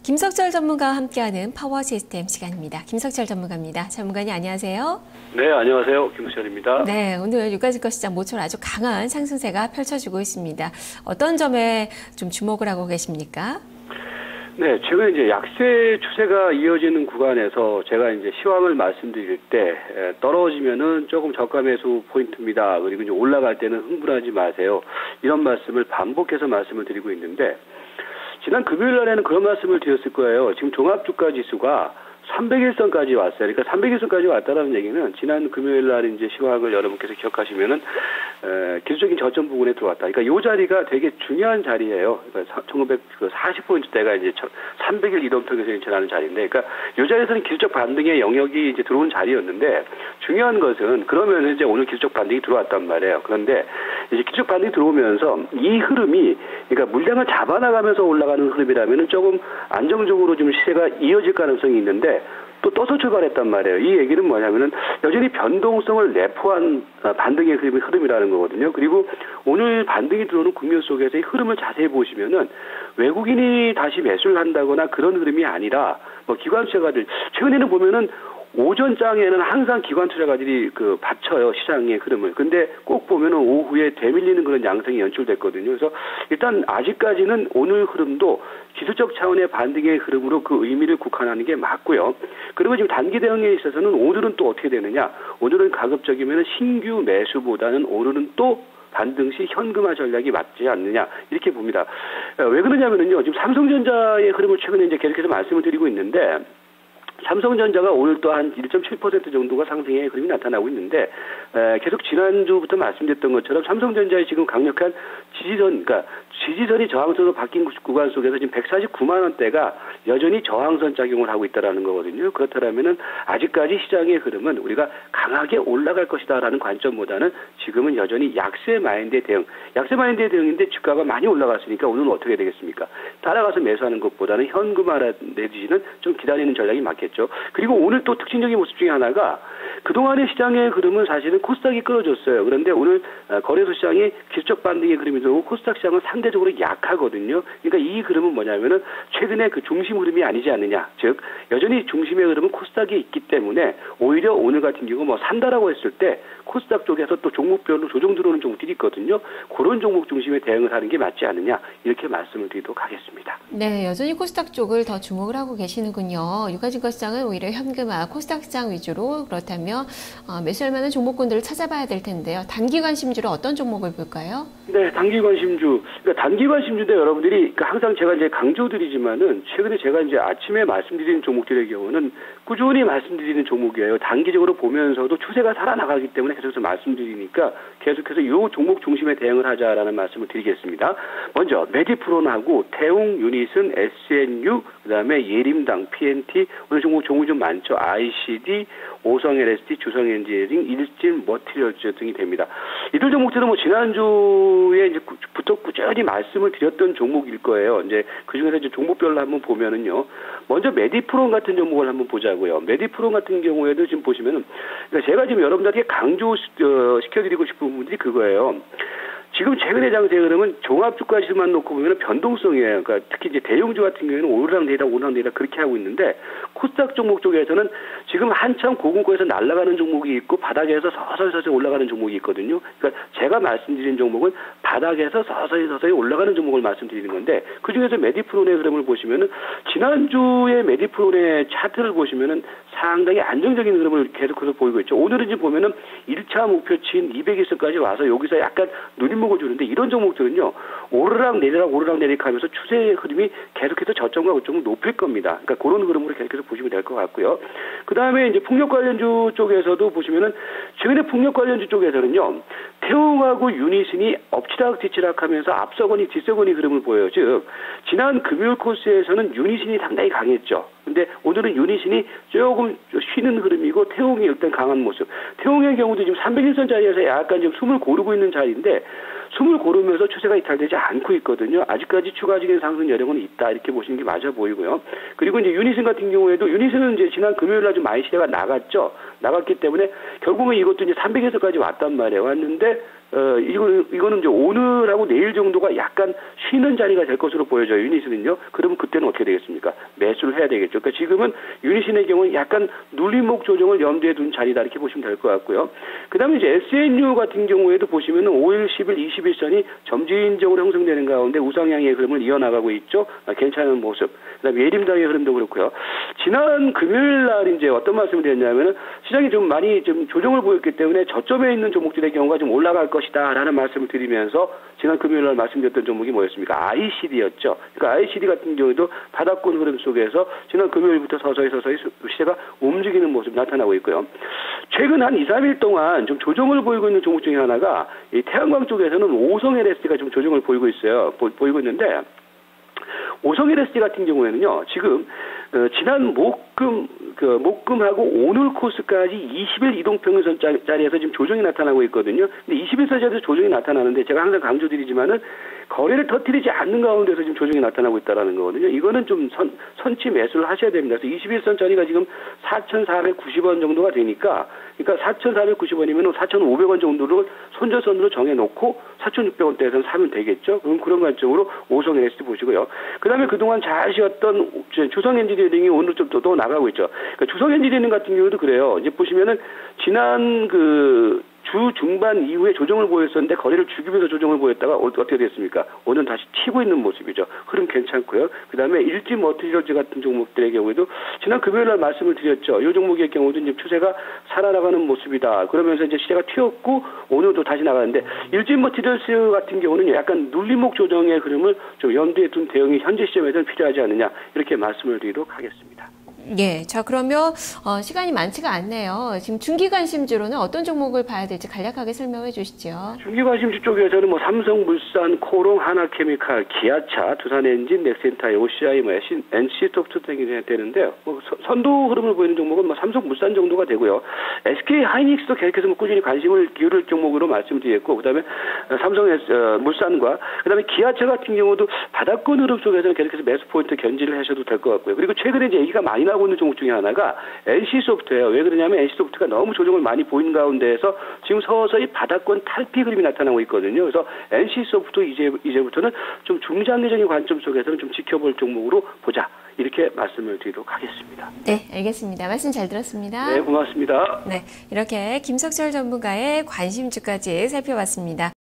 김석철 전문가와 함께하는 파워 시스템 시간입니다. 김석철 전문가입니다. 전문가님 안녕하세요. 네, 안녕하세요. 김석철입니다. 네, 오늘 유가증권 시장 모처럼 아주 강한 상승세가 펼쳐지고 있습니다. 어떤 점에 좀 주목을 하고 계십니까? 네, 최근 이제 약세 추세가 이어지는 구간에서 제가 이제 시황을 말씀드릴 때 떨어지면은 조금 저가 매수 포인트입니다. 그리고 이제 올라갈 때는 흥분하지 마세요. 이런 말씀을 반복해서 말씀을 드리고 있는데 지난 금요일 날에는 그런 말씀을 드렸을 거예요. 지금 종합주가 지수가 301선까지 왔어요. 그러니까 301선까지 왔다는 얘기는 지난 금요일 날 이제 시황을 여러분께서 기억하시면은 기술적인 저점 부분에 들어왔다. 그러니까 이 자리가 되게 중요한 자리예요. 그러니까 1940포인트대가 이제 300일 이동평균선 인천하는 자리인데, 그러니까 이 자리에서는 기술적 반등의 영역이 이제 들어온 자리였는데 중요한 것은 그러면 이제 오늘 기술적 반등이 들어왔단 말이에요. 그런데 이제 기술적 반등이 들어오면서 이 흐름이 그러니까 물량을 잡아나가면서 올라가는 흐름이라면은 조금 안정적으로 좀 시세가 이어질 가능성이 있는데. 또 떠서 출발했단 말이에요. 이 얘기는 뭐냐면은 여전히 변동성을 내포한 반등의 흐름이라는 거거든요. 그리고 오늘 반등이 들어오는 국면 속에서의 흐름을 자세히 보시면은 외국인이 다시 매수를 한다거나 그런 흐름이 아니라 뭐 기관 투자가들 최근에는 보면은 오전장에는 항상 기관 투자가들이 받쳐요, 시장의 흐름을. 근데 꼭 보면은 오후에 되밀리는 그런 양상이 연출됐거든요. 그래서 일단 아직까지는 오늘 흐름도 기술적 차원의 반등의 흐름으로 그 의미를 국한하는 게 맞고요. 그리고 지금 단기 대응에 있어서는 오늘은 또 어떻게 되느냐? 오늘은 가급적이면 신규 매수보다는 오늘은 또 반등 시 현금화 전략이 맞지 않느냐 이렇게 봅니다. 왜 그러냐면은요, 지금 삼성전자의 흐름을 최근에 이제 계속해서 말씀을 드리고 있는데. 삼성전자가 오늘 또 한 1.7% 정도가 상승의 흐름이 나타나고 있는데 계속 지난주부터 말씀드렸던 것처럼 삼성전자의 지금 강력한 그러니까 지지선이 저항선으로 바뀐 구간 속에서 지금 149만 원대가 여전히 저항선 작용을 하고 있다는 거거든요. 그렇다면은 아직까지 시장의 흐름은 우리가 강하게 올라갈 것이다라는 관점보다는 지금은 여전히 약세 마인드의 대응인데 주가가 많이 올라갔으니까 오늘은 어떻게 되겠습니까? 따라가서 매수하는 것보다는 현금화 내지는 좀 기다리는 전략이 맞겠죠. 그리고 오늘 또 특징적인 모습 중에 하나가 그동안의 시장의 흐름은 사실은 코스닥이 끌어줬어요. 그런데 오늘 거래소 시장이 기술적 반등의 흐름이 들어오고 코스닥 시장은 상대적으로 약하거든요. 그러니까 이 흐름은 뭐냐면은 최근에 그 중심 흐름이 아니지 않느냐. 즉 여전히 중심의 흐름은 코스닥이 있기 때문에 오히려 오늘 같은 경우 뭐 산다라고 했을 때 코스닥 쪽에서 또 종목별로 조정 들어오는 종목들이 있거든요. 그런 종목 중심의 대응을 하는 게 맞지 않느냐. 이렇게 말씀을 드리도록 하겠습니다. 네, 여전히 코스닥 쪽을 더 주목을 하고 계시는군요. 유가증권 시장은 오히려 현금화, 코스닥 시장 위주로 그렇다면 매수할 만한 종목군들을 찾아봐야 될 텐데요. 단기 관심주로 어떤 종목을 볼까요? 네, 단기 관심주. 그러니까 단기 관심주인데 여러분들이 그러니까 항상 제가 이제 강조드리지만은 최근에 제가 이제 아침에 말씀드리는 종목들의 경우는 꾸준히 말씀드리는 종목이에요. 단기적으로 보면서도 추세가 살아나가기 때문에 계속해서 말씀드리니까 계속해서 이 종목 중심에 대응을 하자라는 말씀을 드리겠습니다. 먼저 메디프론하고 태웅, 유닛은, SNU, 그다음에 예림당, PNT 오늘 종목이 좀 많죠. ICD, 오성 LSD, 주성 엔지니어링, 일진 머티리얼즈 등이 됩니다. 이들 종목들은 뭐 지난주에 이제부터 꾸준히 말씀을 드렸던 종목일 거예요. 이제 그 중에서 이제 종목별로 한번 보면은요. 먼저 메디프론 같은 종목을 한번 보자고요. 메디프론 같은 경우에도 지금 보시면은 그러니까 제가 지금 여러분들에게 강조시켜드리고 싶은 부분들이 그거예요. 지금 최근의 장세 흐름은 종합주가 지수만 놓고 보면 변동성이에요. 그러니까 특히 이제 대형주 같은 경우에는 오르락내리락 그렇게 하고 있는데 코스닥 종목 쪽에서는 지금 한참 고공고에서 날아가는 종목이 있고 바닥에서 서서히 올라가는 종목이 있거든요. 그러니까 제가 말씀드린 종목은 바닥에서 서서히 올라가는 종목을 말씀드리는 건데 그 중에서 메디프론의 흐름을 보시면은 지난주에 메디프론의 차트를 보시면은 상당히 안정적인 흐름을 계속해서 보이고 있죠. 오늘은 지금 보면은 1차 목표치인 200일선까지 와서 여기서 약간 누림목을 주는데 이런 종목들은요 오르락내리락 하면서 추세의 흐름이 계속해서 저점과 고점을 높일 겁니다. 그러니까 그런 흐름으로 계속해서 보시면 될 것 같고요. 그 다음에 이제 풍력 관련주 쪽에서도 보시면은 최근에 풍력 관련주 쪽에서는요 태웅하고 유니슨이 엎치락뒤치락 하면서 앞서거니 뒤서거니 흐름을 보여요. 즉 지난 금요일 코스에서는 유니슨이 상당히 강했죠. 근데 오늘은 유니슨이 조금 쉬는 흐름이고 태웅이 일단 강한 모습. 태웅의 경우도 지금 301선 자리에서 약간 지금 숨을 고르고 있는 자리인데 숨을 고르면서 추세가 이탈되지 않고 있거든요. 아직까지 추가적인 상승 여력은 있다 이렇게 보시는 게 맞아 보이고요. 그리고 이제 유니슨 같은 경우에도 유니슨은 이제 지난 금요일 날 좀 많이 시세가 나갔기 때문에 결국은 이것도 이제 300에서까지 왔단 말이에요. 왔는데 이거는 이제 오늘하고 내일 정도가 약간 쉬는 자리가 될 것으로 보여져요. 유니슨은요. 그러면 그때는 어떻게 되겠습니까? 매수를 해야 되겠죠. 그러니까 지금은 유니슨의 경우는 약간 눌림목 조정을 염두에 둔 자리다 이렇게 보시면 될 것 같고요. 그다음에 이제 SNU 같은 경우에도 보시면은 5일, 10일, 20일선이 점진적으로 형성되는 가운데 우상향의 흐름을 이어나가고 있죠. 괜찮은 모습. 그다음에 예림당의 흐름도 그렇고요. 지난 금요일 날 이제 어떤 말씀을 드렸냐면은 시장이 좀 많이 좀 조정을 보였기 때문에 저점에 있는 종목들의 경우가 좀 올라갈 것이다라는 말씀을 드리면서 지난 금요일 날 말씀드렸던 종목이 뭐였습니까? ICD였죠. 그러니까 ICD 같은 경우도 바닥권 흐름 속에서 지난 금요일부터 서서히 시세가 움직이는 모습이 나타나고 있고요. 최근 한 2, 3일 동안 좀 조정을 보이고 있는 종목 중에 하나가 이 태양광 쪽에서는 오성 LS가 좀 조정을 보이고 있어요. 보이고 있는데 오성 LSD 같은 경우에는요, 지금, 지난 목금하고 오늘 코스까지 20일 이동평균선 자리에서 지금 조정이 나타나고 있거든요. 근데 21선 자리에서 조정이 나타나는데 제가 항상 강조드리지만은 거래를 터뜨리지 않는 가운데서 지금 조정이 나타나고 있다라는 거거든요. 이거는 좀 선취 매수를 하셔야 됩니다. 그래서 21선 자리가 지금 4,490원 정도가 되니까, 그러니까 4,490원이면 4,500원 정도를 손절선으로 정해놓고 4,600원대에서는 사면 되겠죠. 그런 관점으로 오성 LSD 보시고요. 그 다음에 그동안 잘 쉬었던 주성 엔지니어링이 오늘 좀 또 나가고 있죠. 그러니까 주성 엔지니어링 같은 경우도 그래요. 이제 보시면은 지난 주 중반 이후에 조정을 보였었는데 거래를 죽이면서 조정을 보였다가 어떻게 됐습니까? 오늘 다시 튀고 있는 모습이죠. 흐름 괜찮고요. 그다음에 일지 머티리얼즈 같은 종목들의 경우에도 지난 금요일 날 말씀을 드렸죠. 이 종목의 경우도 이제 추세가 살아나가는 모습이다. 그러면서 이제 시세가 튀었고 오늘도 다시 나가는데 일지 머티리얼즈 같은 경우는 약간 눌림목 조정의 흐름을 좀 염두에 둔 대응이 현재 시점에서는 필요하지 않느냐 이렇게 말씀을 드리도록 하겠습니다. 예, 자 그러면 시간이 많지가 않네요. 지금 중기관심주로는 어떤 종목을 봐야 될지 간략하게 설명해 주시죠. 중기관심주 쪽에서는 뭐 삼성물산, 코롱, 하나케미칼, 기아차, 두산엔진, 넥센타이, OCI, NC소프트 등이 되는데요. 뭐 선도 흐름을 보이는 종목은 뭐 삼성물산 정도가 되고요. SK 하이닉스도 계속해서 뭐 꾸준히 관심을 기울일 종목으로 말씀드렸고, 그다음에 삼성물산과 그다음에 기아차 같은 경우도 바닥권 흐름 속에서는 계속해서 매수 포인트 견지를 하셔도 될 것 같고요. 그리고 최근에 이제 얘기가 많이 나오고 있는 종목 중에 하나가 NC소프트예요. 왜 그러냐면 NC소프트가 너무 조정을 많이 보인 가운데에서 지금 서서히 바닥권 탈피 흐름이 나타나고 있거든요. 그래서 NC소프트 이제부터는 좀 중장기적인 관점 속에서는 좀 지켜볼 종목으로 보자. 이렇게 말씀을 드리도록 하겠습니다. 네, 알겠습니다. 말씀 잘 들었습니다. 네, 고맙습니다. 네, 이렇게 김석철 전문가의 관심주까지 살펴봤습니다.